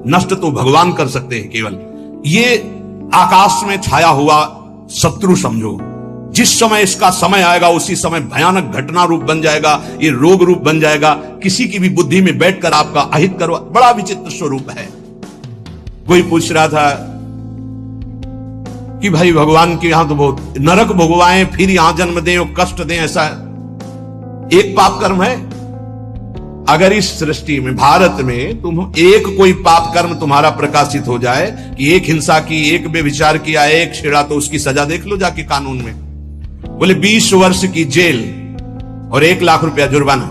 नष्ट तो भगवान कर सकते हैं केवल। ये आकाश में छाया हुआ शत्रु समझो, जिस समय इसका समय आएगा उसी समय भयानक घटना रूप बन जाएगा, ये रोग रूप बन जाएगा, किसी की भी बुद्धि में बैठकर आपका अहित करवा। बड़ा विचित्र स्वरूप है। कोई पूछ रहा था कि भाई भगवान के यहां तो बहुत नरक भोगवाएं फिर यहां जन्म दें और कष्ट दें, ऐसा एक पाप कर्म है? अगर इस सृष्टि में भारत में तुम एक कोई पाप कर्म तुम्हारा प्रकाशित हो जाए कि एक हिंसा की, एक बेविचार किया, एक छेड़ा, तो उसकी सजा देख लो जाके कानून में। बोले 20 वर्ष की जेल और 1 लाख रुपया जुर्माना।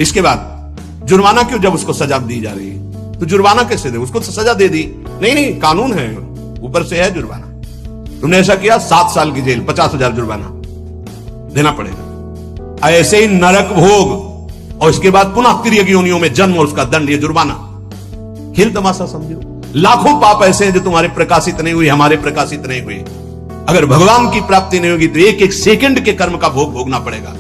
इसके बाद जुर्माना क्यों, जब उसको सजा दी जा रही है तो जुर्माना कैसे दे? उसको तो सजा दे दी। नहीं, कानून है, ऊपर से है जुर्माना। तुमने ऐसा किया 7 साल की जेल, 50,000 जुर्माना देना पड़ेगा। ऐसे ही नरक भोग और इसके बाद पुनः तिर्यक योनियों में जन्म और उसका दंड, ये जुर्माना। खेल तमाशा समझो। लाखों पाप ऐसे हैं जो तुम्हारे प्रकाशित नहीं हुए, हमारे प्रकाशित नहीं हुए। अगर भगवान की प्राप्ति नहीं होगी तो एक एक सेकंड के कर्म का भोग भोगना पड़ेगा।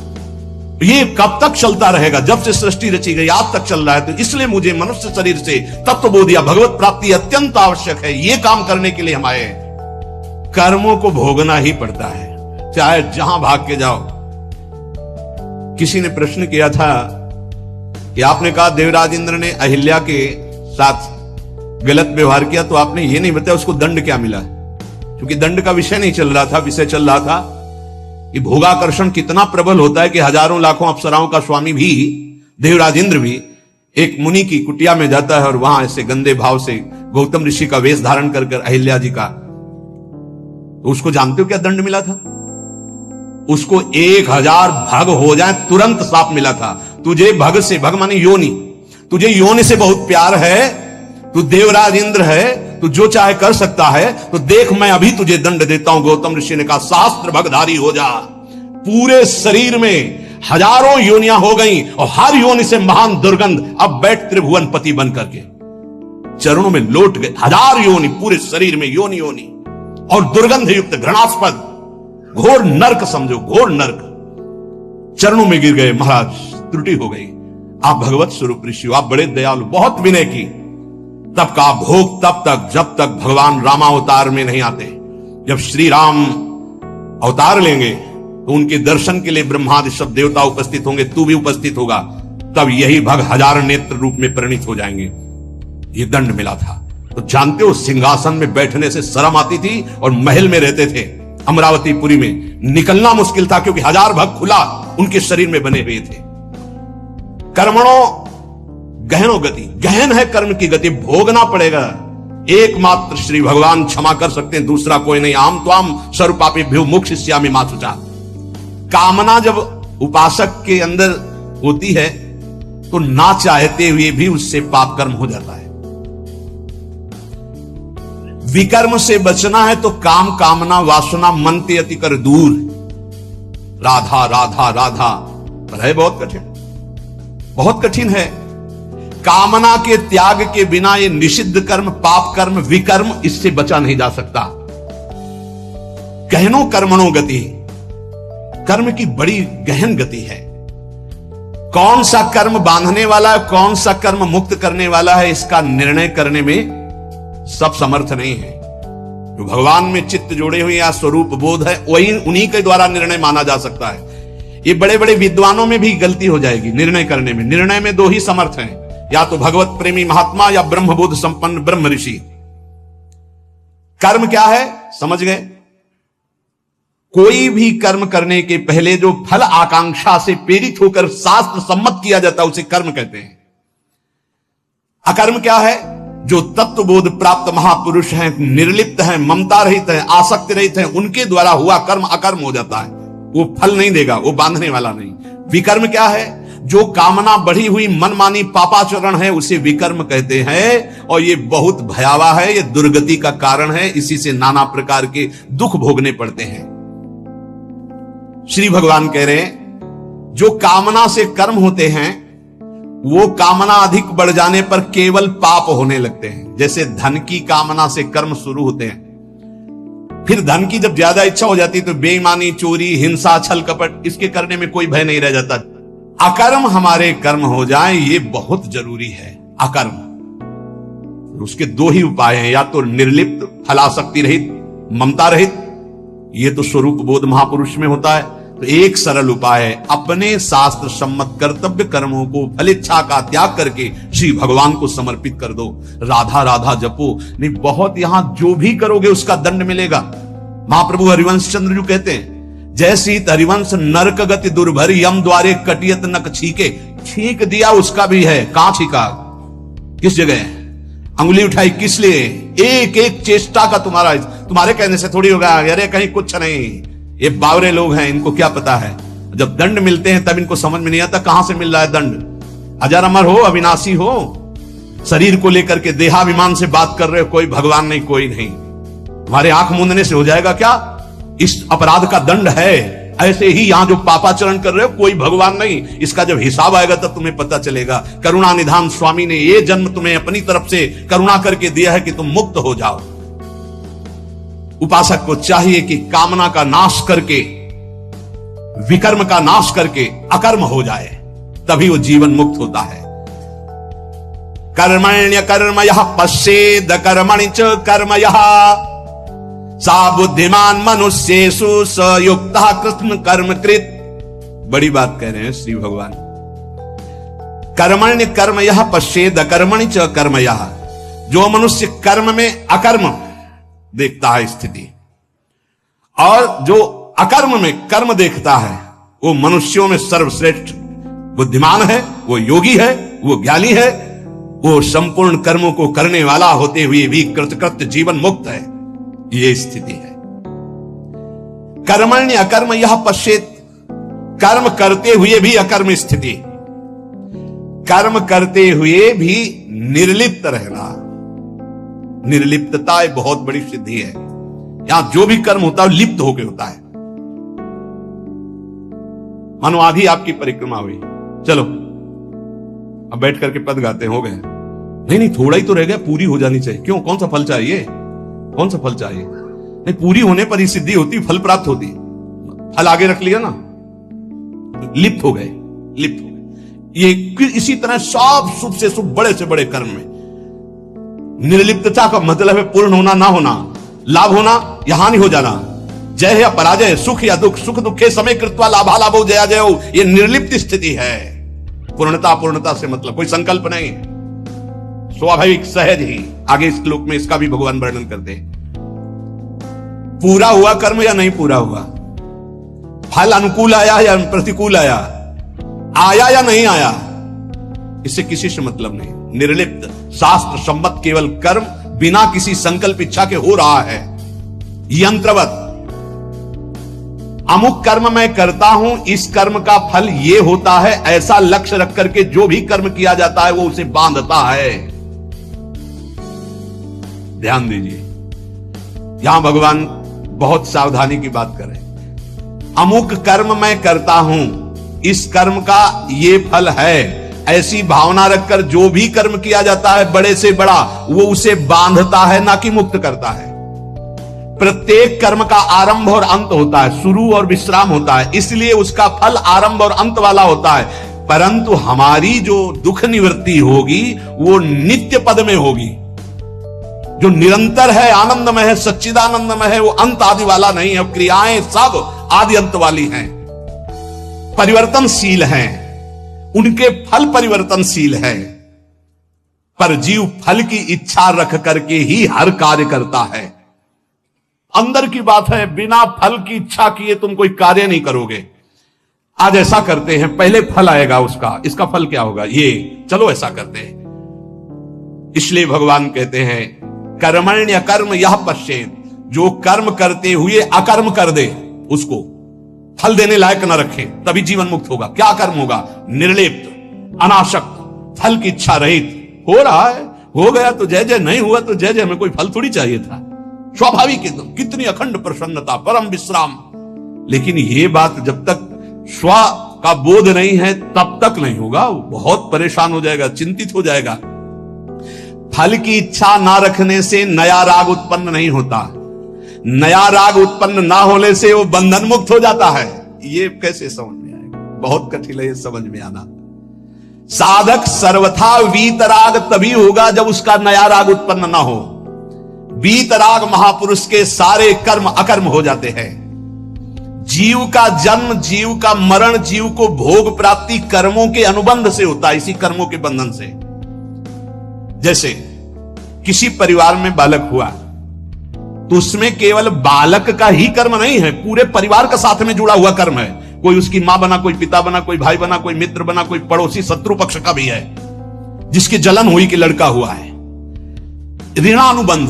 ये कब तक चलता रहेगा? जब से सृष्टि रची गई आज तक चल रहा है। तो इसलिए मुझे मनुष्य शरीर से तत्वबोध या भगवत प्राप्ति अत्यंत आवश्यक है। ये काम करने के लिए हम आए। कर्मों को भोगना ही पड़ता है, चाहे जहां भाग के जाओ। किसी ने प्रश्न किया था कि आपने कहा देवराज इंद्र ने अहिल्या के साथ गलत व्यवहार किया, तो आपने ये नहीं बताया उसको दंड क्या मिला। क्योंकि दंड का विषय नहीं चल रहा था, विषय चल रहा था कि भोगाकर्षण कितना प्रबल होता है कि हजारों लाखों अप्सराओं का स्वामी भी, देवराज इंद्र भी, एक मुनि की कुटिया में जाता है और वहां ऐसे गंदे भाव से गौतम ऋषि का वेश धारण कर अहिल्या जी का, तो उसको जानते हो क्या दंड मिला था? उसको 1000 भग हो जाए तुरंत साफ मिला था। तुझे भग से, भग माने योनि, तुझे योनि से बहुत प्यार है, तू देवराज इंद्र है, तू जो चाहे कर सकता है, तो देख मैं अभी तुझे दंड देता हूं। गौतम ऋषि ने कहा शास्त्र भगधारी हो जा। पूरे शरीर में हजारों योनियां हो गई और हर योनि से महान दुर्गंध। अब बैठ त्रिभुवन पति बन करके चरणों में लौट गए। 1000 योनि पूरे शरीर में, योनि योनि और दुर्गंध युक्त घृणास्पद घोर नर्क समझो, घोर नर्क। चरणों में गिर गए, महाराज त्रुटि हो गई, आप भगवत स्वरूप ऋषि हो, आप बड़े दयालु, बहुत विनय की। तब का भोग तब तक जब तक भगवान रामावतार में नहीं आते। जब श्री राम अवतार लेंगे तो उनके दर्शन के लिए ब्रह्मादि सब देवता उपस्थित होंगे, तू भी उपस्थित होगा। तब यही भग 1000 नेत्र रूप में परिणित हो जाएंगे। ये दंड मिला था। तो जानते हो सिंहासन में बैठने से शर्म आती थी और महल में रहते थे अमरावतीपुरी में। निकलना मुश्किल था क्योंकि 1000 भग खुला उनके शरीर में बने हुए थे। कर्मणों गहनो गति, गहन है कर्म की गति, भोगना पड़ेगा। एकमात्र श्री भगवान क्षमा कर सकते हैं, दूसरा कोई नहीं। आम त्वाम सर्वपापेभ्यो मोक्षयिष्यामि मा शुचा। कामना जब उपासक के अंदर होती है तो ना चाहते हुए भी उससे पाप कर्म हो जाता है। विकर्म से बचना है तो काम कामना वासना मन ते अति कर दूर। राधा राधा राधा पर है बहुत कठिन, बहुत कठिन है। कामना के त्याग के बिना ये निषिद्ध कर्म, पाप कर्म, विकर्म, इससे बचा नहीं जा सकता। गहनो कर्मणो गति, कर्म की बड़ी गहन गति है। कौन सा कर्म बांधने वाला है, कौन सा कर्म मुक्त करने वाला है, इसका निर्णय करने में सब समर्थ नहीं है। जो भगवान में चित्त जोड़े हुए या स्वरूप बोध है वही उन्हीं के द्वारा निर्णय माना जा सकता है। ये बड़े बड़े विद्वानों में भी गलती हो जाएगी निर्णय करने में। निर्णय में 2 ही समर्थ हैं, या तो भगवत प्रेमी महात्मा या ब्रह्मबोध संपन्न ब्रह्म ऋषि। कर्म क्या है समझ गए? कोई भी कर्म करने के पहले जो फल आकांक्षा से प्रेरित होकर शास्त्र सम्मत किया जाता है उसे कर्म कहते हैं। अकर्म क्या है? जो तत्वबोध प्राप्त महापुरुष हैं, निर्लिप्त हैं, ममता रहित हैं, आसक्ति रहित हैं, उनके द्वारा हुआ कर्म अकर्म हो जाता है। वो फल नहीं देगा, वो बांधने वाला नहीं। विकर्म क्या है? जो कामना बढ़ी हुई मनमानी पापाचरण है उसे विकर्म कहते हैं। और ये बहुत भयावह है, ये दुर्गति का कारण है। इसी से नाना प्रकार के दुख भोगने पड़ते हैं। श्री भगवान कह रहे हैं जो कामना से कर्म होते हैं वो कामना अधिक बढ़ जाने पर केवल पाप होने लगते हैं। जैसे धन की कामना से कर्म शुरू होते हैं, फिर धन की जब ज्यादा इच्छा हो जाती है तो बेईमानी, चोरी, हिंसा, छल कपट, इसके करने में कोई भय नहीं रह जाता। अकर्म हमारे कर्म हो जाए ये बहुत जरूरी है। अकर्म उसके दो ही उपाय हैं, या तो निर्लिप्त, फलासक्ति रहित, ममता रहित, ये तो स्वरूप बोध महापुरुष में होता है। तो एक सरल उपाय है, अपने शास्त्र सम्मत कर्तव्य कर्मों को फलेच्छा का त्याग करके श्री भगवान को समर्पित कर दो। राधा राधा जपो, नहीं बहुत यहां जो भी करोगे उसका दंड मिलेगा। महाप्रभु हरिवंश चंद्र जी कहते हैं, जैसी हरिवंश नरक गति दुर्भर, यम द्वारे कटियत नक छीके। छींक दिया उसका भी है, कहां छीका, किस जगह, अंगुली उठाई किस लिए, एक एक चेष्टा का तुम्हारे कहने से थोड़ी होगा। अरे कहीं कुछ नहीं, ये बावरे लोग हैं, इनको क्या पता है। जब दंड मिलते हैं तब इनको समझ में नहीं आता कहां से मिल रहा है दंड। अजर अमर हो, अविनाशी हो, शरीर को लेकर के देहाभिमान से बात कर रहे हो, कोई भगवान नहीं, कोई नहीं। हमारे आंख मूंदने से हो जाएगा क्या, इस अपराध का दंड है। ऐसे ही यहां जो पापाचरण कर रहे हो, कोई भगवान नहीं, इसका जब हिसाब आएगा तब तुम्हें पता चलेगा। करुणा निधान स्वामी ने ये जन्म तुम्हें अपनी तरफ से करुणा करके दिया है कि तुम मुक्त हो जाओ। उपासक को चाहिए कि कामना का नाश करके, विकर्म का नाश करके अकर्म हो जाए, तभी वो जीवन मुक्त होता है। कर्मण्य कर्मयः पश्येद कर्मणि च कर्मयः, सा बुद्धिमान मनुष्येषु स युक्तः कृष्ण कर्मकृत। बड़ी बात कह रहे हैं श्री भगवान। कर्मण्य कर्मयः पश्येद कर्मणि च कर्मयः, जो मनुष्य कर्म में अकर्म देखता है स्थिति, और जो अकर्म में कर्म देखता है, वो मनुष्यों में सर्वश्रेष्ठ बुद्धिमान है, वो योगी है, वो ज्ञानी है, वो संपूर्ण कर्मों को करने वाला होते हुए भी कृतकृत्य जीवन मुक्त है। ये स्थिति है। कर्मण्य अकर्म यह पश्चेत, कर्म करते हुए भी अकर्म स्थिति, कर्म करते हुए भी निर्लिप्त रहना। निर्लिप्तता एक बहुत बड़ी सिद्धि है। यहां जो भी कर्म होता है लिप्त होकर होता है। मानो आधी आपकी परिक्रमा हुई, चलो अब बैठ करके पद गाते हो गए, नहीं थोड़ा ही तो रह गया, पूरी हो जानी चाहिए। क्यों, कौन सा फल चाहिए, कौन सा फल चाहिए, नहीं पूरी होने पर ही सिद्धि होती, फल प्राप्त होती। फल आगे रख लिया ना, लिप्त हो गए, लिप्त हो गए। ये इसी तरह सब शुभ से शुभ, बड़े से बड़े कर्म में निर्लिप्तता का मतलब है पूर्ण होना, ना होना, लाभ होना या हानि हो जाना, जय या पराजय, सुख या दुख, सुख दुखे समय कृत्वा लाभा लाभो जया जयो, ये निर्लिप्त स्थिति है। पूर्णता, पूर्णता से मतलब कोई संकल्प नहीं, स्वाभाविक सहज ही। आगे इस श्लोक में इसका भी भगवान वर्णन करते हैं। पूरा हुआ कर्म या नहीं पूरा हुआ, फल अनुकूल आया या प्रतिकूल आया, आया या नहीं आया, इससे किसी से मतलब नहीं। निर्लिप्त, शास्त्र सम्मत केवल कर्म बिना किसी संकल्प इच्छा के हो रहा है। यंत्रवत, अमुक कर्म मैं करता हूं, इस कर्म का फल ये होता है, ऐसा लक्ष्य रख करके जो भी कर्म किया जाता है वो उसे बांधता है। ध्यान दीजिए, यहां भगवान बहुत सावधानी की बात कर रहे हैं। अमुक कर्म मैं करता हूं, इस कर्म का ये फल है, ऐसी भावना रखकर जो भी कर्म किया जाता है बड़े से बड़ा, वो उसे बांधता है, ना कि मुक्त करता है। प्रत्येक कर्म का आरंभ और अंत होता है, शुरू और विश्राम होता है, इसलिए उसका फल आरंभ और अंत वाला होता है। परंतु हमारी जो दुख निवृत्ति होगी वो नित्य पद में होगी, जो निरंतर है, आनंदमय है, सच्चिदानंदमय है, वो अंत आदि वाला नहीं है। क्रियाएं सब आदि अंत वाली हैं, परिवर्तनशील हैं, उनके फल परिवर्तनशील है। पर जीव फल की इच्छा रख करके ही हर कार्य करता है। अंदर की बात है, बिना फल की इच्छा किए तुम कोई कार्य नहीं करोगे। आज ऐसा करते हैं, पहले फल आएगा उसका, इसका फल क्या होगा, ये चलो ऐसा करते हैं। इसलिए भगवान कहते हैं कर्मण्य कर्म यह पश्चेत, जो कर्म करते हुए अकर्म कर दे, उसको फल देने लायक न रखे, तभी जीवन मुक्त होगा। क्या कर्म होगा, निर्लिप्त, अनासक्त, फल की इच्छा रहित। हो रहा है, हो गया तो जय जय, नहीं हुआ तो जय जय, हमें कोई फल थोड़ी चाहिए था। स्वाभाविक एकदम, कितनी अखंड प्रसन्नता, परम विश्राम। लेकिन ये बात जब तक स्व का बोध नहीं है तब तक नहीं होगा, बहुत परेशान हो जाएगा, चिंतित हो जाएगा। फल की इच्छा ना रखने से नया राग उत्पन्न नहीं होता, नया राग उत्पन्न ना होने से वो बंधन मुक्त हो जाता है। ये कैसे समझ में आएगा, बहुत कठिन है ये समझ में आना। साधक सर्वथा वीतराग तभी होगा जब उसका नया राग उत्पन्न ना हो। वीतराग महापुरुष के सारे कर्म अकर्म हो जाते हैं। जीव का जन्म, जीव का मरण, जीव को भोग प्राप्ति कर्मों के अनुबंध से होता है, इसी कर्मों के बंधन से। जैसे किसी परिवार में बालक हुआ तो उसमें केवल बालक का ही कर्म नहीं है, पूरे परिवार का साथ में जुड़ा हुआ कर्म है। कोई उसकी मां बना, कोई पिता बना, कोई भाई बना, कोई मित्र बना, कोई पड़ोसी शत्रु पक्ष का भी है जिसकी जलन हुई कि लड़का हुआ है। ऋणानुबंध,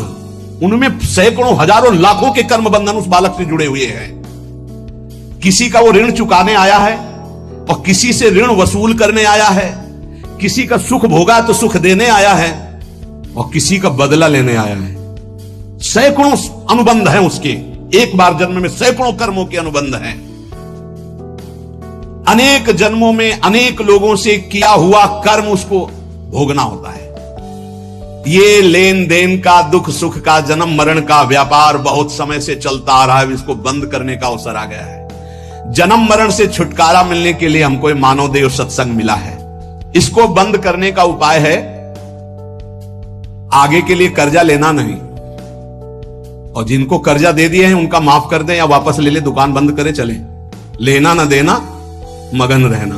उनमें सैकड़ों हजारों लाखों के कर्म बंधन उस बालक से जुड़े हुए हैं। किसी का वो ऋण चुकाने आया है और किसी से ऋण वसूल करने आया है। किसी का सुख भोगा तो सुख देने आया है और किसी का बदला लेने आया है। सैकड़ों अनुबंध हैं उसके, एक बार जन्म में सैकड़ों कर्मों के अनुबंध हैं। अनेक जन्मों में अनेक लोगों से किया हुआ कर्म उसको भोगना होता है। ये लेन देन का, दुख सुख का, जन्म मरण का व्यापार बहुत समय से चलता आ रहा है। इसको बंद करने का अवसर आ गया है। जन्म मरण से छुटकारा मिलने के लिए हमको मानव देव सत्संग मिला है। इसको बंद करने का उपाय है आगे के लिए कर्जा लेना नहीं, और जिनको कर्जा दे दिए हैं उनका माफ कर दें या वापस ले ले, दुकान बंद करे चले। लेना ना देना, मगन रहना,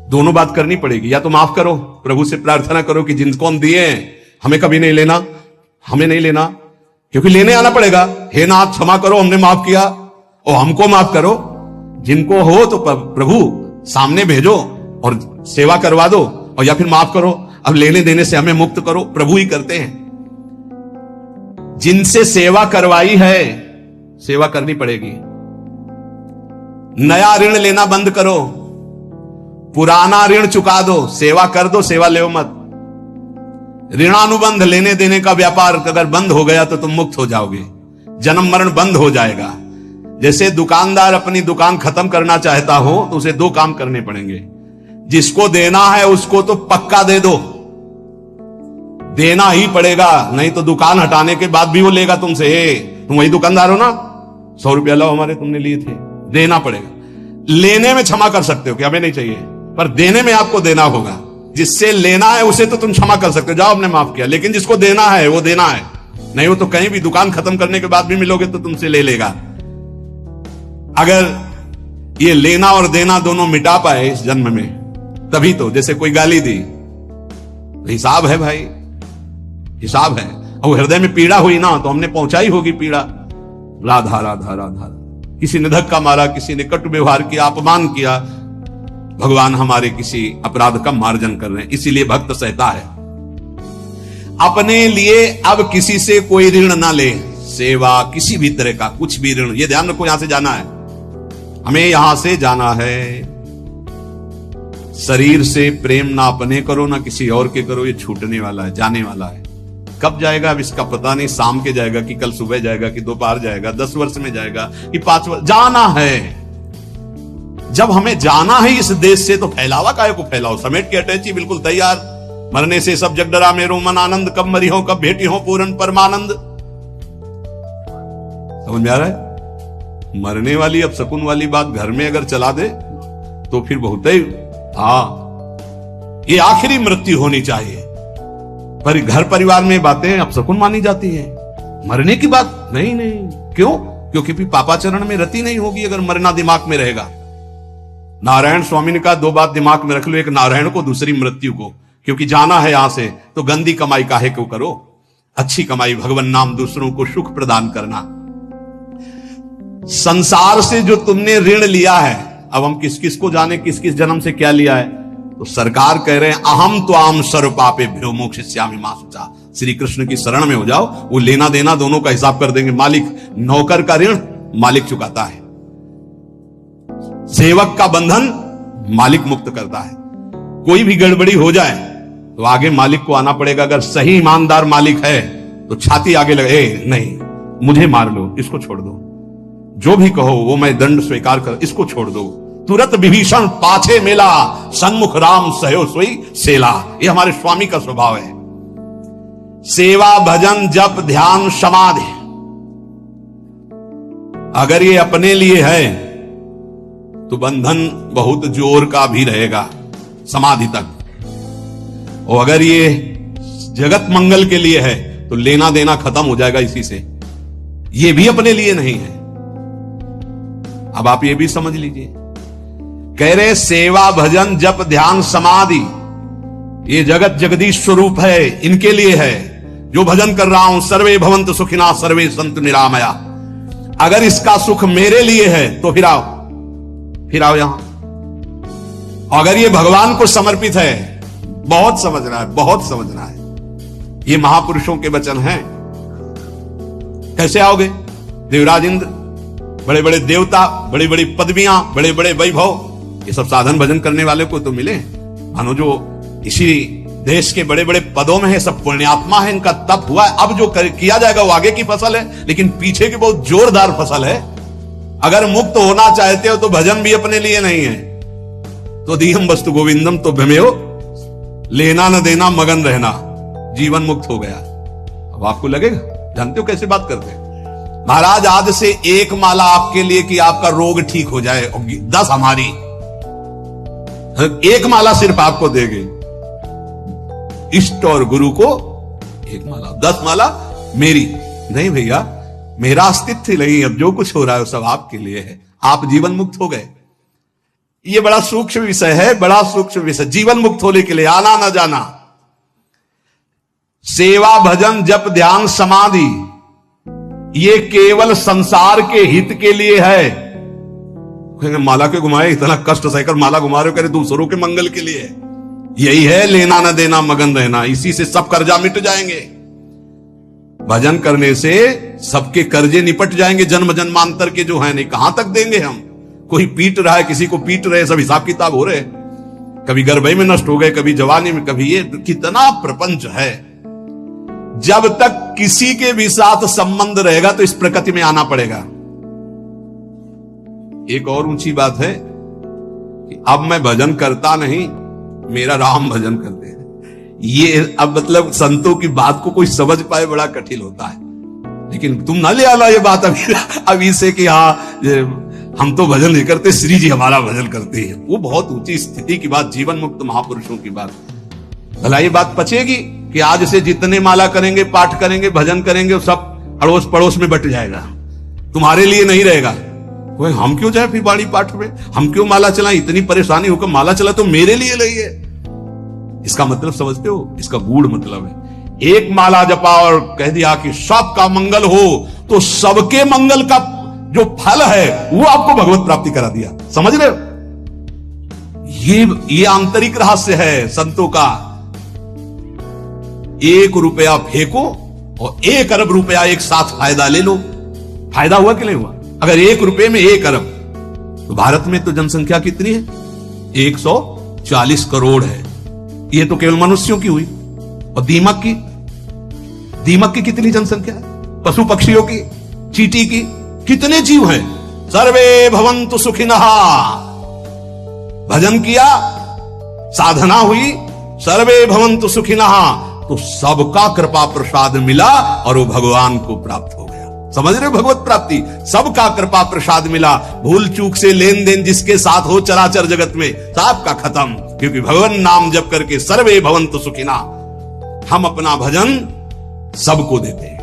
दोनों बात करनी पड़ेगी। या तो माफ करो, प्रभु से प्रार्थना करो कि जिनको हम दिए हैं हमें कभी नहीं लेना, हमें नहीं लेना, क्योंकि लेने आना पड़ेगा। हे नाथ क्षमा करो, हमने माफ किया और हमको माफ करो। जिनको हो तो प्रभु सामने भेजो और सेवा करवा दो, और या फिर माफ करो, अब लेने देने से हमें मुक्त करो। प्रभु ही करते हैं। जिनसे सेवा करवाई है सेवा करनी पड़ेगी। नया ऋण लेना बंद करो, पुराना ऋण चुका दो, सेवा कर दो, सेवा ले मत। ऋणानुबंध, लेने देने का व्यापार अगर बंद हो गया तो तुम मुक्त हो जाओगे, जन्म मरण बंद हो जाएगा। जैसे दुकानदार अपनी दुकान खत्म करना चाहता हो तो उसे दो काम करने पड़ेंगे। जिसको देना है उसको तो पक्का दे दो, देना ही पड़ेगा, नहीं तो दुकान हटाने के बाद भी वो लेगा तुमसे। तुम वही दुकानदार हो ना, 100 रुपया लाओ हमारे, तुमने लिए थे, देना पड़ेगा। लेने में क्षमा कर सकते हो कि हमें नहीं चाहिए, पर देने में आपको देना होगा। जिससे लेना है उसे तो तुम क्षमा कर सकते हो, जाओ हमने माफ किया, लेकिन जिसको देना है वो देना है। नहीं वो तो कहीं भी दुकान खत्म करने के बाद भी मिलोगे तो तुमसे ले लेगा। अगर ये लेना और देना दोनों मिटा पाए इस जन्म में, तभी तो। जैसे कोई गाली दी, हिसाब है भाई, हिसाब है। और हृदय में पीड़ा हुई ना तो हमने पहुंचाई होगी पीड़ा। राधा राधा राधा, किसी ने धक्का मारा, किसी ने कटु व्यवहार किया, अपमान किया, भगवान हमारे किसी अपराध का मार्जन कर रहे हैं, इसीलिए भक्त सहता है। अपने लिए अब किसी से कोई ऋण ना ले, सेवा किसी भी तरह का कुछ भी ऋण, ये ध्यान रखो, यहां से जाना है, हमें यहां से जाना है। शरीर से प्रेम ना अपने करो ना किसी और के करो, ये छूटने वाला है, जाने वाला है। कब जाएगा अब इसका पता नहीं, शाम के जाएगा कि कल सुबह जाएगा कि दोपहर जाएगा, 10 वर्ष में जाएगा कि 5 वर्ष, जाना है। जब हमें जाना है इस देश से तो फैलावा काहे को फैलाओ, समेट के अटैची बिल्कुल तैयार। मरने से सब जग डरा मेरो मन आनंद, कब मरी हो कब भेटी हो पूर्ण परमानंद। समझ में आ रहा है? मरने वाली अब शकुन वाली बात घर में अगर चला दे तो फिर बहुत ही, ये आखिरी मृत्यु होनी चाहिए। पर घर परिवार में बातें अब शकुन मानी जाती है, मरने की बात नहीं। क्यों? क्योंकि फिर पापाचरण में रति नहीं होगी अगर मरना दिमाग में रहेगा। नारायण स्वामी ने कहा 2 बात दिमाग में रख लो, एक नारायण को, दूसरी मृत्यु को। क्योंकि जाना है यहां से तो गंदी कमाई काहे को करो, अच्छी कमाई भगवान नाम, दूसरों को सुख प्रदान करना। संसार से जो तुमने ऋण लिया है, अब हम किस किस को जाने किस किस जन्म से क्या लिया है, तो सरकार कह रहे हैं अहम त्वाम सर्व पापे भ्यो मोक्षयिष्यामि मा शुचा। श्री कृष्ण की शरण में हो जाओ, वो लेना देना दोनों का हिसाब कर देंगे। मालिक, नौकर का ऋण मालिक चुकाता है, सेवक का बंधन मालिक मुक्त करता है। कोई भी गड़बड़ी हो जाए तो आगे मालिक को आना पड़ेगा। अगर सही ईमानदार मालिक है तो छाती आगे लगे, नहीं मुझे मार लो, इसको छोड़ दो, जो भी कहो वो मैं दंड स्वीकार कर, इसको छोड़ दो। तुरंत विभीषण पाछे मेला, सन्मुख राम सहयो सोई सेला। ये हमारे स्वामी का स्वभाव है। सेवा भजन जप ध्यान समाधि, अगर ये अपने लिए है तो बंधन बहुत जोर का भी रहेगा। समाधि तक। और अगर ये जगत मंगल के लिए है तो लेना देना खत्म हो जाएगा इसी से। ये भी अपने लिए नहीं है। अब आप ये भी समझ लीजिए, कह रहे सेवा भजन जप ध्यान समाधि ये जगत जगदीश स्वरूप है, इनके लिए है। जो भजन कर रहा हूं, सर्वे भवन्तु सुखिना सर्वे सन्तु निरामया, अगर इसका सुख मेरे लिए है तो फिर आओ यहां। अगर ये भगवान को समर्पित है, बहुत समझना है, बहुत समझना है। ये महापुरुषों के वचन हैं। कैसे आओगे? देवराज इंद्र, बड़े बड़े देवता, बड़ी बड़ी पदवियां, बड़े बड़े वैभव, ये सब साधन भजन करने वाले को तो मिले। मानो जो इसी देश के बड़े बड़े पदों में है, सब पुण्यात्मा है, इनका तप हुआ है। अब जो किया जाएगा वो आगे की फसल है, लेकिन पीछे की बहुत जोरदार फसल है। अगर मुक्त होना चाहते हो तो भजन भी अपने लिए नहीं है। तो दीहम वस्तु गोविंदम तो भ्रमेयो, लेना न देना मगन रहना, जीवन मुक्त हो गया। अब आपको लगेगा, जानते हो कैसे बात करते हैं महाराज, आज से एक माला आपके लिए कि आपका रोग ठीक हो जाए, 10 हमारी। एक माला सिर्फ आपको देंगे, इष्ट और गुरु को एक माला, 10 माला मेरी नहीं भैया, मेरा अस्तित्व नहीं। अब जो कुछ हो रहा है वो सब आपके लिए है। आप जीवन मुक्त हो गए। ये बड़ा सूक्ष्म विषय है, बड़ा सूक्ष्म विषय। जीवन मुक्त होने के लिए आना ना जाना, सेवा भजन जप ध्यान समाधि, ये केवल संसार के हित के लिए है। माला के घुमाए, इतना कष्ट सहकर माला घुमा रहे हो, करे दूसरों के मंगल के लिए। यही है लेना न देना मगन रहना, इसी से सब कर्जा मिट जाएंगे। भजन करने से सबके कर्जे निपट जाएंगे, जन्म जन्मांतर के जो है। नहीं कहां तक देंगे हम? कोई पीट रहा है, किसी को पीट रहे, सब हिसाब किताब हो रहे। कभी गर्भई में नष्ट हो गए, कभी जवानी में, कभी ये, कितना प्रपंच है। जब तक किसी के भी साथ संबंध रहेगा तो इस प्रकृति में आना पड़ेगा। एक और ऊंची बात है कि अब मैं भजन करता नहीं, मेरा राम भजन करते हैं। ये अब मतलब संतों की बात को कोई समझ पाए बड़ा कठिन होता है। लेकिन तुम ना ले आना ये बात अभी से कि हाँ हम तो भजन नहीं करते, श्री जी हमारा भजन करते हैं। वो बहुत ऊंची स्थिति की बात, जीवन मुक्त महापुरुषों की बात। भला ये बात पचेगी कि आज से जितने माला करेंगे, पाठ करेंगे, भजन करेंगे, सब अड़ोस पड़ोस में बट जाएगा, तुम्हारे लिए नहीं रहेगा। हम क्यों जाए फिर बाड़ी पाठ में, हम क्यों माला चलाएं? इतनी परेशानी होकर माला चला तो मेरे लिए नहीं है। इसका मतलब समझते हो? इसका गूढ़ मतलब है, एक माला जपा और कह दिया कि सबका मंगल हो, तो सबके मंगल का जो फल है वो आपको भगवत प्राप्ति करा दिया। समझ रहे हो? ये आंतरिक रहस्य है संतों का। 1 रुपया फेंको और 1 अरब रुपया एक साथ फायदा ले लो। फायदा हुआ कि नहीं हुआ? अगर 1 रुपए में 1 अरब, तो भारत में तो जनसंख्या कितनी है? 140 करोड़ है। ये तो केवल मनुष्यों की हुई। और दीमक की कितनी जनसंख्या है? पशु पक्षियों की, चींटी की, कितने जीव हैं? सर्वे भवन्तु सुखिनः। भजन किया, साधना हुई, सर्वे भवन्तु सुखिनः, तो सबका कृपा प्रसाद मिला और वो भगवान को प्राप्त हो गया। समझ रहे हो? भगवत प्राप्ति, सबका कृपा प्रसाद मिला। भूल चूक से लेन देन जिसके साथ हो चराचर जगत में, सबका खत्म। क्योंकि भगवान नाम जप करके सर्वे भवन्तु सुखिना, हम अपना भजन सबको देते हैं।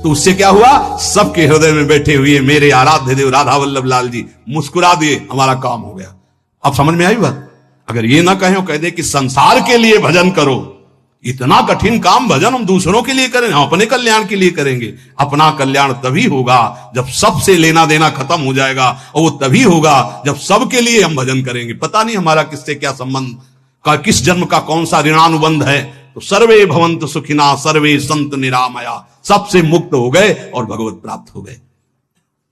तो उससे क्या हुआ? सबके हृदय में बैठे हुए मेरे आराध्य देव राधा वल्लभ लाल जी मुस्कुरा दिए, हमारा काम हो गया। अब समझ में आई बात? अगर ये ना कहें, कह दे कि संसार के लिए भजन करो, इतना कठिन काम भजन हम दूसरों के लिए करें, हम अपने कल्याण के लिए करेंगे। अपना कल्याण तभी होगा जब सबसे लेना देना खत्म हो जाएगा, और वो तभी होगा जब सबके लिए हम भजन करेंगे। पता नहीं हमारा किससे क्या संबंध, का किस जन्म का कौन सा ऋणानुबंध है। तो सर्वे भवन्तु सुखिना सर्वे सन्तु निरामया, सबसे मुक्त हो गए और भगवत प्राप्त हो गए।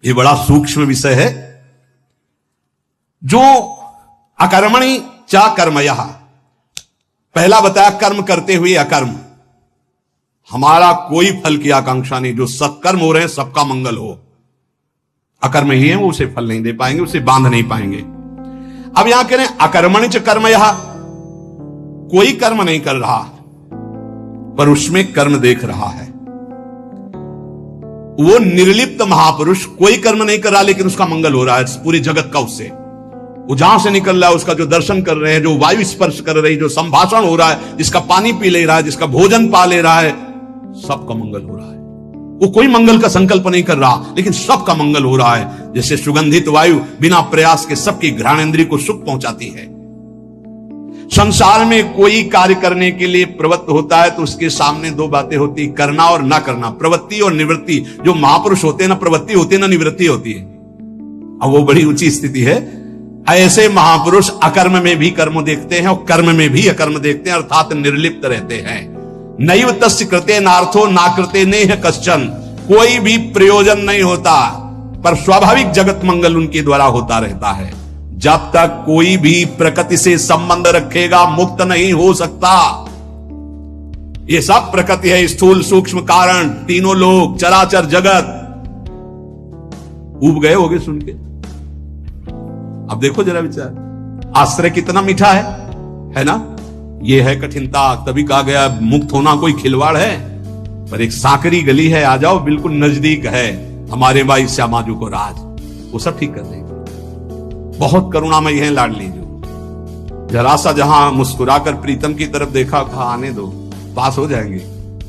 ये बड़ा सूक्ष्म विषय है। जो अकर्मणि च कर्मयः, पहला बताया कर्म करते हुए अकर्म, हमारा कोई फल की आकांक्षा नहीं। जो सत्कर्म हो रहे हैं सबका मंगल हो। अकर्म ही है वो उसे फल नहीं दे पाएंगे, उसे बांध नहीं पाएंगे। अब यहां कह रहे हैं अकर्मणि च कर्मयः, कोई कर्म नहीं कर रहा पर उसमें कर्म देख रहा है। वो निर्लिप्त महापुरुष कोई कर्म नहीं कर रहा लेकिन उसका मंगल हो रहा है पूरी जगत का उससे। वो जहां से निकल रहा है, उसका जो दर्शन कर रहे हैं, जो वायु स्पर्श कर रही, जो संभाषण हो रहा है, जिसका पानी पी ले रहा है, जिसका भोजन पा ले रहा है, सबका मंगल हो रहा है। वो कोई मंगल का संकल्प नहीं कर रहा, लेकिन सबका मंगल हो रहा है। जैसे सुगंधित वायु बिना प्रयास के सबकी घ्राणेंद्रिय को सुख पहुंचाती है। संसार में कोई कार्य करने के लिए प्रवृत्त होता है तो उसके सामने दो बातें होती, करना और ना करना, प्रवृत्ति और निवृत्ति। जो महापुरुष होते हैं ना प्रवृत्ति होती है ना निवृत्ति होती है। अब वो बड़ी ऊंची स्थिति है। ऐसे महापुरुष अकर्म में भी कर्म देखते हैं और कर्म में भी अकर्म देखते हैं, अर्थात निर्लिप्त रहते हैं। नैव तस्य कृते नार्थो ना कृते नेह कश्चन, कोई भी प्रयोजन नहीं होता, पर स्वाभाविक जगत मंगल उनके द्वारा होता रहता है। जब तक कोई भी प्रकृति से संबंध रखेगा मुक्त नहीं हो सकता। ये सब प्रकृति है, स्थूल सूक्ष्म कारण, तीनों लोग, चराचर जगत। ऊब गए होगे सुन के। अब देखो जरा विचार, आश्रय कितना मीठा है ना। ये है कठिनता, तभी कहा गया मुक्त होना कोई खिलवाड़ है। पर एक सांकरी गली है, आ जाओ, बिल्कुल नजदीक है हमारे भाई श्यामाजू को राज, वो सब ठीक कर देंगे। बहुत करुणामयी है लाडली जो। जरा सा जहां मुस्कुराकर प्रीतम की तरफ देखा, कहा आने दो, पास हो जाएंगे।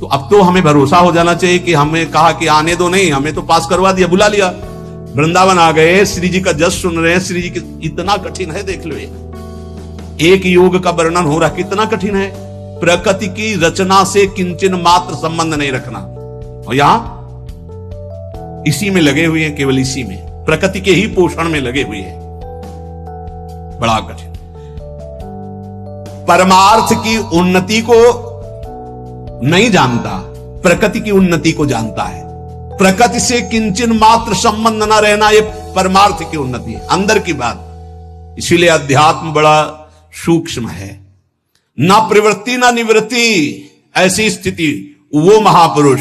तो अब तो हमें भरोसा हो जाना चाहिए कि हमें कहा कि आने दो नहीं, हमें तो पास करवा दिया, बुला लिया। वृंदावन आ गए, श्री जी का जस सुन रहे हैं। श्री जी इतना कठिन है, देख लो। एक योग का वर्णन हो रहा, कितना कठिन है। प्रकृति की रचना से किंचन मात्र संबंध नहीं रखना, और यहां इसी में लगे हुए हैं, केवल इसी में, प्रकृति के ही पोषण में लगे हुए हैं। बड़ा कठिन। परमार्थ की उन्नति को नहीं जानता, प्रकृति की उन्नति को जानता है। प्रकृति से किंचन मात्र संबंध न रहना, यह परमार्थ की उन्नति है, अंदर की बात। इसीलिए अध्यात्म बड़ा सूक्ष्म है। न प्रवृत्ति न निवृत्ति, ऐसी स्थिति वो महापुरुष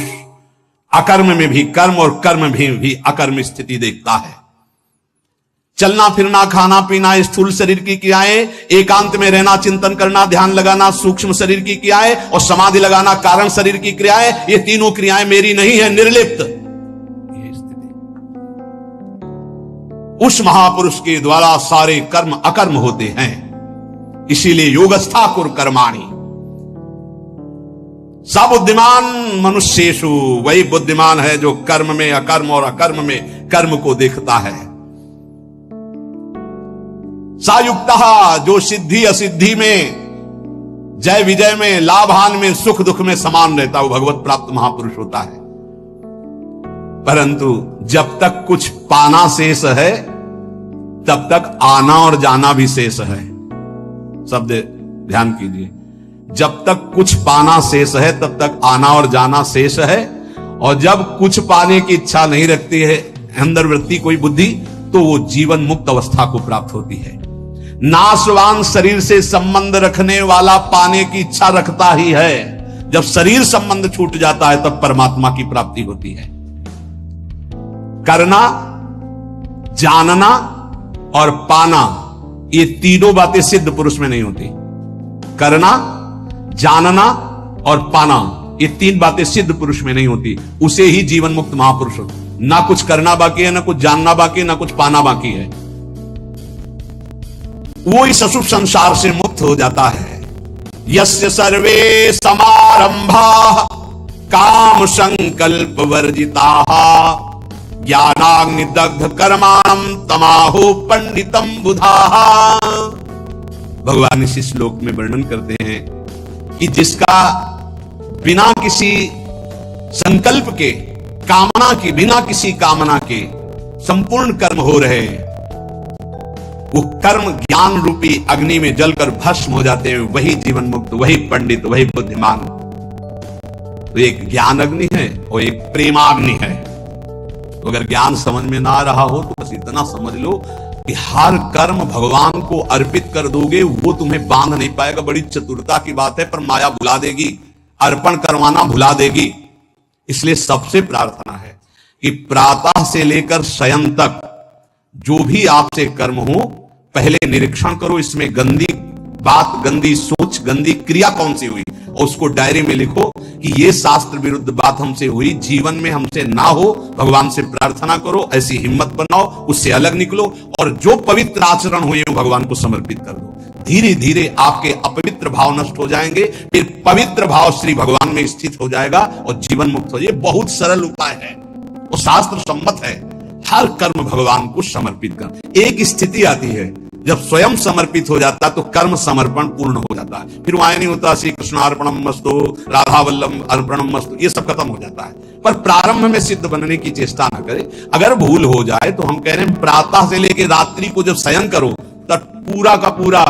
अकर्म में भी कर्म और कर्म में भी अकर्म स्थिति देखता है। चलना फिरना, खाना पीना, स्थूल शरीर की क्रियाएं, एकांत में रहना, चिंतन करना, ध्यान लगाना, सूक्ष्म शरीर की क्रियाएं, और समाधि लगाना, कारण शरीर की क्रियाएं, ये तीनों क्रियाएं मेरी नहीं है, निर्लिप्त। ये स्थिति उस महापुरुष के द्वारा सारे कर्म अकर्म होते हैं। इसीलिए योगस्था कुर कर्माणि। सब बुद्धिमान मनुष्येषु, वही बुद्धिमान है जो कर्म में अकर्म और अकर्म में कर्म को देखता है। सायुक्तः, जो सिद्धि असिद्धि में, जय विजय में, लाभ हानि में, सुख दुख में समान रहता, वो भगवत प्राप्त महापुरुष होता है। परंतु जब तक कुछ पाना शेष है, तब तक आना और जाना भी शेष है। शब्द ध्यान कीजिए, जब तक कुछ पाना शेष है तब तक आना और जाना शेष है, और जब कुछ पाने की इच्छा नहीं रखती है अंदर वृत्ति कोई बुद्धि, तो वो जीवन मुक्त अवस्था को प्राप्त होती है। नाशवान शरीर से संबंध रखने वाला पाने की इच्छा रखता ही है। जब शरीर संबंध छूट जाता है तब परमात्मा की प्राप्ति होती है। करना, जानना और पाना, ये तीनों बातें सिद्ध पुरुष में नहीं होती। करना, जानना और पाना, ये तीन बातें सिद्ध पुरुष में नहीं होती। उसे ही जीवन मुक्त महापुरुष होता। ना कुछ करना बाकी है, ना कुछ जानना बाकी है, ना कुछ पाना बाकी है। वो इस अशुभ संसार से मुक्त हो जाता है। यस्य सर्वे समारंभा काम संकल्प वर्जिताः ज्ञानाग्निदग्ध कर्माणं तमाहु पंडितम बुधाः। भगवान इस श्लोक में वर्णन करते हैं कि जिसका बिना किसी संकल्प के, कामना की, बिना किसी कामना के संपूर्ण कर्म हो रहे हैं, वो कर्म ज्ञान रूपी अग्नि में जलकर भस्म हो जाते हैं। वही जीवन मुक्त, वही पंडित, वही बुद्धिमान। तो एक ज्ञान अग्नि है और एक प्रेमाग्नि है। तो अगर ज्ञान समझ में ना आ रहा हो तो बस इतना समझ लो कि हर कर्म भगवान को अर्पित कर दोगे, वो तुम्हें बांध नहीं पाएगा। बड़ी चतुरता की बात है, पर माया भुला देगी, अर्पण करवाना भुला देगी। इसलिए सबसे प्रार्थना है कि प्रातः से लेकर शयन तक जो भी आपसे कर्म हो, पहले निरीक्षण करो, इसमें गंदी बात, गंदी सोच, गंदी क्रिया कौन सी हुई, और उसको डायरी में लिखो कि ये शास्त्र विरुद्ध बात हमसे हुई, जीवन में हमसे ना हो, भगवान से प्रार्थना करो, ऐसी हिम्मत बनाओ, उससे अलग निकलो, और जो पवित्र आचरण हुए भगवान को समर्पित कर दो। धीरे धीरे आपके अपवित्र भाव नष्ट हो जाएंगे, फिर पवित्र भाव श्री भगवान में स्थित हो जाएगा और जीवन मुक्त हो जाएगा। बहुत सरल उपाय है, वो शास्त्र सम्मत है। हर कर्म भगवान को समर्पित कर। एक स्थिति आती है जब स्वयं समर्पित हो जाता तो कर्म समर्पण पूर्ण हो जाता है, फिर वहां नहीं होता श्री कृष्णार्पणम मस्तु, राधा वल्लभ अर्पणम मस्तु, ये सब खत्म हो जाता है। पर प्रारंभ में सिद्ध बनने की चेष्टा ना करें। अगर भूल हो जाए तो हम कह रहे हैं प्रातः से लेकर रात्रि को जब शयन करो तब पूरा का पूरा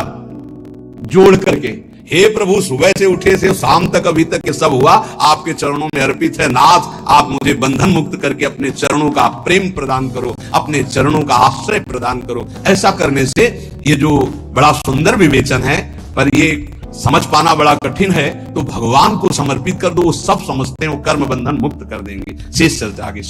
जोड़ करके, हे प्रभु सुबह से उठे से शाम तक अभी तक ये सब हुआ आपके चरणों में अर्पित है नाथ, आप मुझे बंधन मुक्त करके अपने चरणों का प्रेम प्रदान करो, अपने चरणों का आश्रय प्रदान करो। ऐसा करने से ये जो बड़ा सुंदर विवेचन है, पर ये समझ पाना बड़ा कठिन है, तो भगवान को समर्पित कर दो, वो सब समझते हैं, वो कर्म बंधन मुक्त कर देंगे। शेष चर्चा आगे।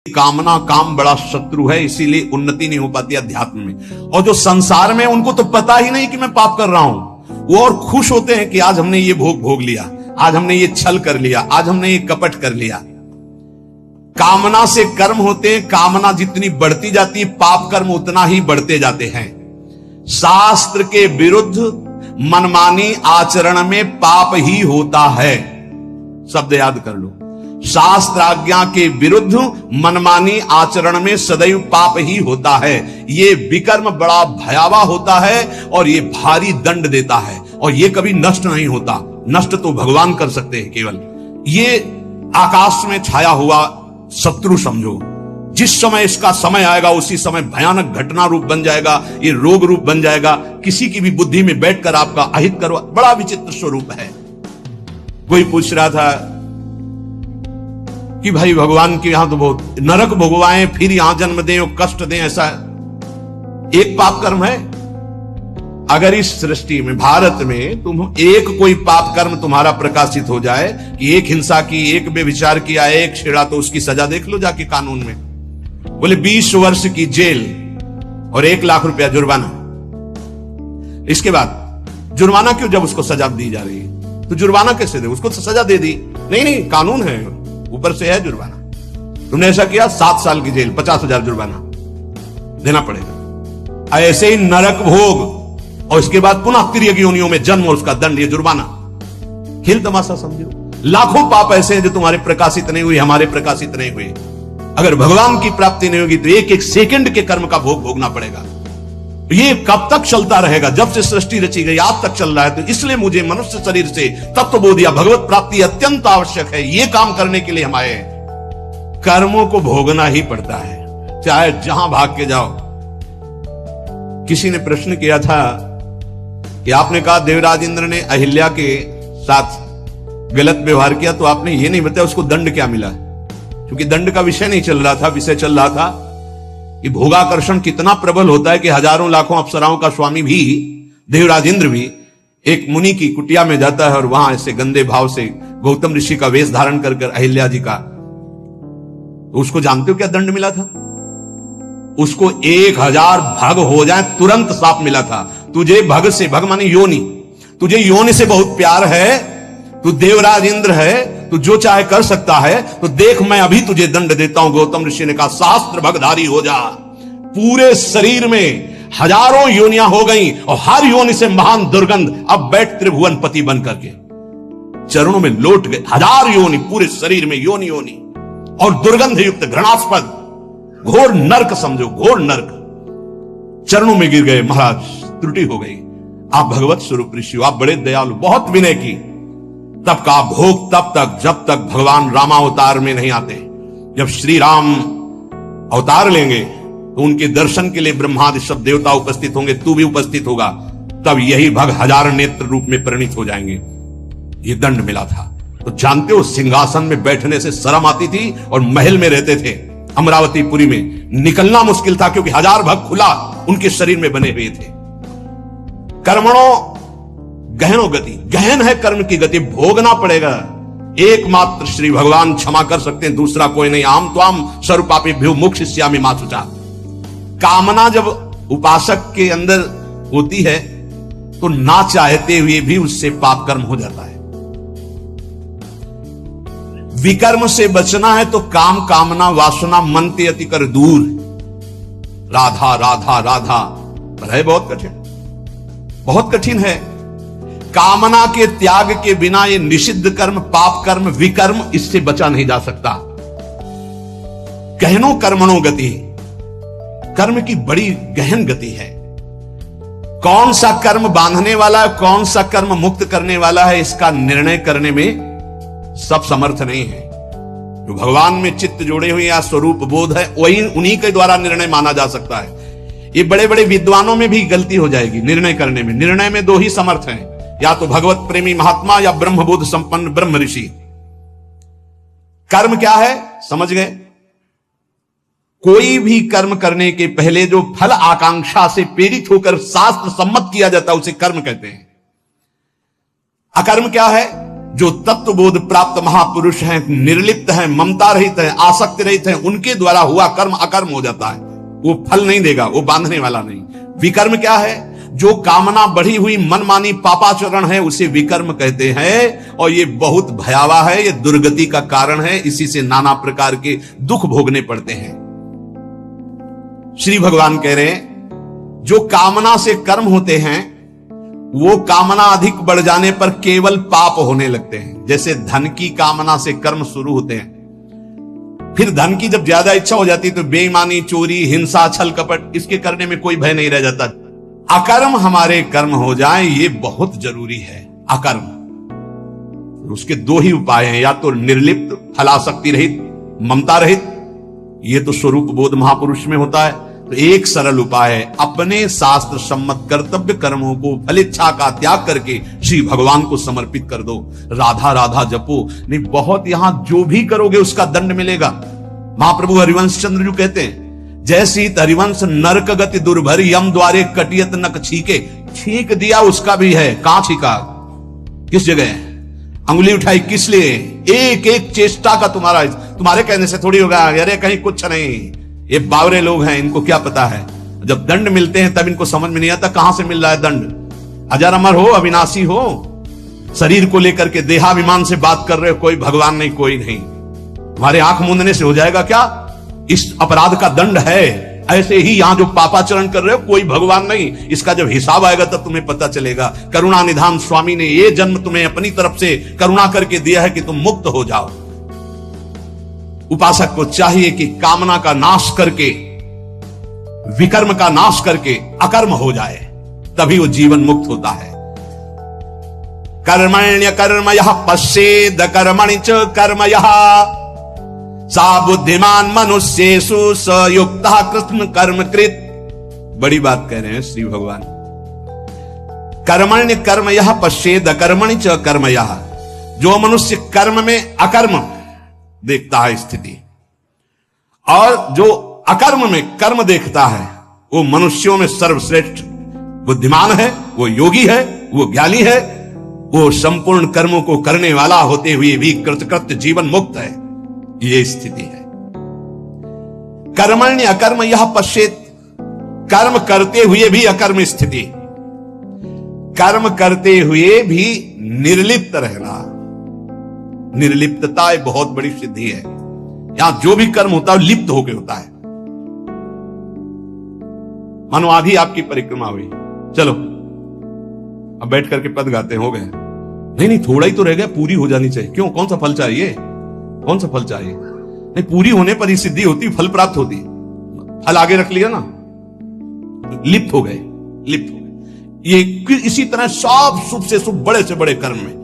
कामना, काम बड़ा शत्रु है, इसीलिए उन्नति नहीं हो पाती अध्यात्म में। और जो संसार में, उनको तो पता ही नहीं कि मैं पाप कर रहा हूं, वो और खुश होते हैं कि आज हमने ये भोग लिया, आज हमने ये छल कर लिया, आज हमने ये कपट कर लिया। कामना से कर्म होते हैं, कामना जितनी बढ़ती जाती है पाप कर्म उतना ही बढ़ते जाते हैं। शास्त्र के विरुद्ध मनमानी आचरण में पाप ही होता है, शब्द याद कर लो। शास्त्र आज्ञा के विरुद्ध मनमानी आचरण में सदैव पाप ही होता है। ये विकर्म बड़ा भयावह होता है और ये भारी दंड देता है, और ये कभी नष्ट नहीं होता। नष्ट तो भगवान कर सकते हैं केवल। ये आकाश में छाया हुआ शत्रु समझो, जिस समय इसका समय आएगा उसी समय भयानक घटना रूप बन जाएगा, ये रोग रूप बन जाएगा। किसी की भी बुद्धि में बैठकर आपका अहित करो, बड़ा विचित्र स्वरूप है। कोई पूछ रहा था कि भाई भगवान के यहां तो बहुत नरक भोगवाएं, फिर यहां जन्म दें और कष्ट दें, ऐसा एक पाप कर्म है। अगर इस सृष्टि में, भारत में तुम एक कोई पाप कर्म तुम्हारा प्रकाशित हो जाए कि एक हिंसा की, एक बेविचार किया, एक छेड़ा, तो उसकी सजा देख लो जाके कानून में। बोले 20 वर्ष की जेल और 1 लाख रुपया जुर्माना। इसके बाद जुर्माना क्यों, जब उसको सजा दी जा रही है तो जुर्माना कैसे दे? उसको तो सजा दे दी। नहीं, कानून है, ऊपर से है जुर्माना। तुमने ऐसा किया 7 साल की जेल, 50,000 जुर्माना देना पड़ेगा। ऐसे ही नरक भोग और इसके बाद पुनः तिर्यक योनियों में जन्म और उसका दंड, ये जुर्माना। खेल तमाशा समझो। लाखों पाप ऐसे हैं जो तुम्हारे प्रकाशित नहीं हुए, हमारे प्रकाशित नहीं हुए। अगर भगवान की प्राप्ति नहीं होगी तो एक एक सेकंड के कर्म का भोग भोगना पड़ेगा। ये कब तक चलता रहेगा? जब से सृष्टि रची गई आज तक चल रहा है। तो इसलिए मुझे मनुष्य शरीर से तत्वबोध या भगवत प्राप्ति अत्यंत आवश्यक है। ये काम करने के लिए हम आए हैं। कर्मों को भोगना ही पड़ता है, चाहे जहां भाग के जाओ। किसी ने प्रश्न किया था कि आपने कहा देवराज इंद्र ने अहिल्या के साथ गलत व्यवहार किया, तो आपने ये नहीं बताया उसको दंड क्या मिला। क्योंकि दंड का विषय नहीं चल रहा था, विषय चल रहा था कि भोगाकर्षण कितना प्रबल होता है कि हजारों लाखों अप्सराओं का स्वामी भी, देवराज इंद्र भी, एक मुनि की कुटिया में जाता है और वहां ऐसे गंदे भाव से गौतम ऋषि का वेश धारण कर अहिल्या जी का, तो उसको जानते हो क्या दंड मिला था? उसको 1000 भग हो जाए तुरंत साफ मिला था। तुझे भग से, भग माने योनि, तुझे योनि से बहुत प्यार है, तू देवराज इंद्र है, तू जो चाहे कर सकता है, तो देख मैं अभी तुझे दंड देता हूं। गौतम ऋषि ने कहा सहस्त्र भगधारी हो जा। पूरे शरीर में हजारों योनियां हो गई और हर योनि से महान दुर्गंध, अब बैठ त्रिभुवन पति बन करके चरणों में लौट गए। 1000 योनि पूरे शरीर में, योनि योनि और दुर्गंध युक्त घृणास्पद घोर नर्क समझो, घोर नर्क। चरणों में गिर गए, महाराज त्रुटि हो गई, आप भगवत स्वरूप ऋषि हो, आप बड़े दयालु, बहुत विनय की। तब का भोग तब तक जब तक भगवान रामावतार में नहीं आते। जब श्री राम अवतार लेंगे तो उनके दर्शन के लिए ब्रह्मादि सब देवता उपस्थित होंगे, तू भी उपस्थित होगा, तब यही भग 1000 नेत्र रूप में परिणित हो जाएंगे। ये दंड मिला था। तो जानते हो सिंहासन में बैठने से शर्म आती थी और महल में रहते थे अमरावतीपुरी में, निकलना मुश्किल था क्योंकि 1000 भग खुला उनके शरीर में बने हुए थे। कर्मणों गहनो गति, गहन है कर्म की गति, भोगना पड़ेगा। एकमात्र श्री भगवान क्षमा कर सकते हैं, दूसरा कोई नहीं। आम त्वाम सर्वपापेभ्यो मोक्षयिष्यामि मा शुचा। कामना जब उपासक के अंदर होती है तो ना चाहते हुए भी उससे पाप कर्म हो जाता है। विकर्म से बचना है तो काम कामना वासना मन ते अति कर दूर। राधा राधा राधा, पर है बहुत कठिन, बहुत कठिन है। कामना के त्याग के बिना ये निषिद्ध कर्म, पाप कर्म, विकर्म, इससे बचा नहीं जा सकता। गहनो कर्मणो गति, कर्म की बड़ी गहन गति है। कौन सा कर्म बांधने वाला है, कौन सा कर्म मुक्त करने वाला है, इसका निर्णय करने में सब समर्थ नहीं है। जो भगवान में चित्त जोड़े हुए या स्वरूप बोध है, वही उन्हीं के द्वारा निर्णय माना जा सकता है। ये बड़े बड़े विद्वानों में भी गलती हो जाएगी निर्णय करने में। निर्णय में 2 ही समर्थ हैं, या तो भगवत प्रेमी महात्मा या ब्रह्मबोध संपन्न ब्रह्म ऋषि। कर्म क्या है समझ गए? कोई भी कर्म करने के पहले जो फल आकांक्षा से प्रेरित होकर शास्त्र सम्मत किया जाता है उसे कर्म कहते हैं। अकर्म क्या है? जो तत्वबोध प्राप्त महापुरुष हैं, निर्लिप्त हैं, ममता रहित हैं, आसक्ति रहित हैं, उनके द्वारा हुआ कर्म अकर्म हो जाता है। वो फल नहीं देगा, वो बांधने वाला नहीं। विकर्म क्या है? जो कामना बढ़ी हुई मनमानी पापाचरण है उसे विकर्म कहते हैं, और ये बहुत भयावह है, ये दुर्गति का कारण है। इसी से नाना प्रकार के दुख भोगने पड़ते हैं। श्री भगवान कह रहे हैं जो कामना से कर्म होते हैं वो कामना अधिक बढ़ जाने पर केवल पाप होने लगते हैं। जैसे धन की कामना से कर्म शुरू होते हैं, फिर धन की जब ज्यादा इच्छा हो जाती है तो बेईमानी, चोरी, हिंसा, छल कपट, इसके करने में कोई भय नहीं रह जाता। अकर्म हमारे कर्म हो जाए ये बहुत जरूरी है। अकर्म, उसके 2 ही उपाय हैं, या तो निर्लिप्त, फलासक्ति रहित, ममता रहित, ये तो स्वरूप बोध महापुरुष में होता है। तो एक सरल उपाय है, अपने शास्त्र सम्मत कर्तव्य कर्मों को फलिच्छा का त्याग करके श्री भगवान को समर्पित कर दो। राधा राधा जपो, नहीं बहुत यहां जो भी करोगे उसका दंड मिलेगा। महाप्रभु हरिवंश चंद्र जी कहते हैं जैसी हरिवंश नरक गति दुर्भर यम द्वारे कटियत नक छीके। छींक दिया उसका भी है, कहां छीका, किस जगह, अंगुली उठाई किस लिए? एक एक चेष्टा का तुम्हारे कहने से थोड़ी होगा। अरे कहीं कुछ नहीं, ये बावरे लोग हैं, इनको क्या पता है। जब दंड मिलते हैं तब इनको समझ में नहीं आता कहां से मिल रहा है दंड। अजर अमर हो, अविनाशी हो, शरीर को लेकर के देहाभिमान से बात कर रहे हो, कोई भगवान नहीं, कोई नहीं। हमारे आंख मूंदने से हो जाएगा क्या? इस अपराध का दंड है। ऐसे ही यहां जो पापाचरण कर रहे हो, कोई भगवान नहीं, इसका जब हिसाब आएगा तब तुम्हें पता चलेगा। करुणा निधान स्वामी ने ये जन्म तुम्हें अपनी तरफ से करुणा करके दिया है कि तुम मुक्त हो जाओ। उपासक को चाहिए कि कामना का नाश करके, विकर्म का नाश करके अकर्म हो जाए, तभी वो जीवन मुक्त होता है। कर्मण्य कर्म यह पश्येद कर्मणि च कर्म यह सा बुद्धिमान मनुष्येषु स युक्तः कृष्ण कर्मकृत। बड़ी बात कह रहे हैं श्री भगवान। कर्मण्य कर्म यह पश्येद कर्मणि च कर्म यह, जो मनुष्य कर्म में अकर्म देखता है स्थिति, और जो अकर्म में कर्म देखता है, वो मनुष्यों में सर्वश्रेष्ठ बुद्धिमान है, वो योगी है, वो ज्ञानी है, वो संपूर्ण कर्मों को करने वाला होते हुए भी कृतकृत्य जीवन मुक्त है। ये स्थिति है। कर्मण्य अकर्म यह पश्येत, कर्म करते हुए भी अकर्म स्थिति, कर्म करते हुए भी निर्लिप्त रहना। निर्लिप्तता एक बहुत बड़ी सिद्धि है। यहां जो भी कर्म होता है लिप्त होकर होता है। मानो आधी आपकी परिक्रमा हुई, चलो अब बैठ करके पद गाते हो गए। नहीं नहीं, थोड़ा ही तो रह गया, पूरी हो जानी चाहिए। क्यों? कौन सा फल चाहिए? कौन सा फल चाहिए? नहीं, पूरी होने पर ही सिद्धि होती, फल प्राप्त होती। फल आगे रख लिया ना, लिप्त हो गए, लिप्त हो गए। ये इसी तरह सब शुभ से शुभ, बड़े से बड़े कर्म में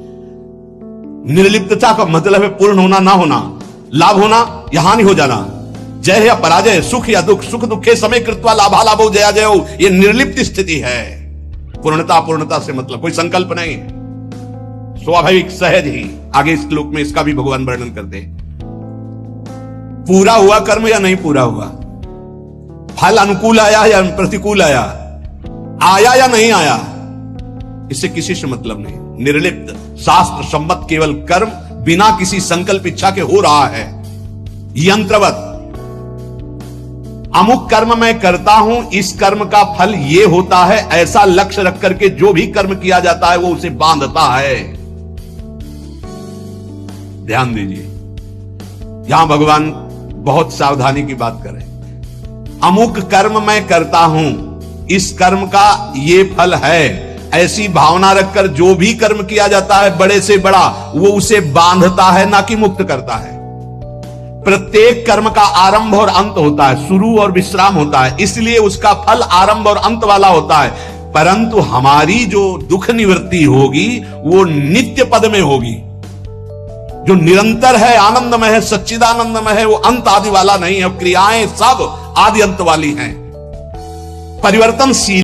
निर्लिप्तता का मतलब है पूर्ण होना, ना होना, लाभ होना या हानि हो जाना, जय या पराजय, सुख या दुख, सुख दुखे समय कृत्वा लाभा लाभो जया जयो। ये निर्लिप्त स्थिति है। पूर्णता पूर्णता से मतलब कोई संकल्प नहीं, स्वाभाविक सहज ही। आगे इस श्लोक में इसका भी भगवान वर्णन करते हैं। पूरा हुआ कर्म या नहीं पूरा हुआ, फल अनुकूल आया या प्रतिकूल आया, आया या नहीं आया, इससे किसी से मतलब नहीं। निर्लिप्त शास्त्र सम्मत केवल कर्म बिना किसी संकल्प इच्छा के हो रहा है। यंत्रवत अमुक कर्म मैं करता हूं, इस कर्म का फल ये होता है, ऐसा लक्ष्य रख करके जो भी कर्म किया जाता है वो उसे बांधता है। ध्यान दीजिए, यहां भगवान बहुत सावधानी की बात कर रहे हैं। अमुक कर्म मैं करता हूं, इस कर्म का ये फल है, ऐसी भावना रखकर जो भी कर्म किया जाता है बड़े से बड़ा, वो उसे बांधता है, ना कि मुक्त करता है। प्रत्येक कर्म का आरंभ और अंत होता है, शुरू और विश्राम होता है, इसलिए उसका फल आरंभ और अंत वाला होता है। परंतु हमारी जो दुख निवृत्ति होगी वो नित्य पद में होगी, जो निरंतर है, आनंदमय है, सच्चिदानंदमय है, वो अंत आदि वाला नहीं है। क्रियाएं सब आदि अंत वाली हैं, परिवर्तनशील।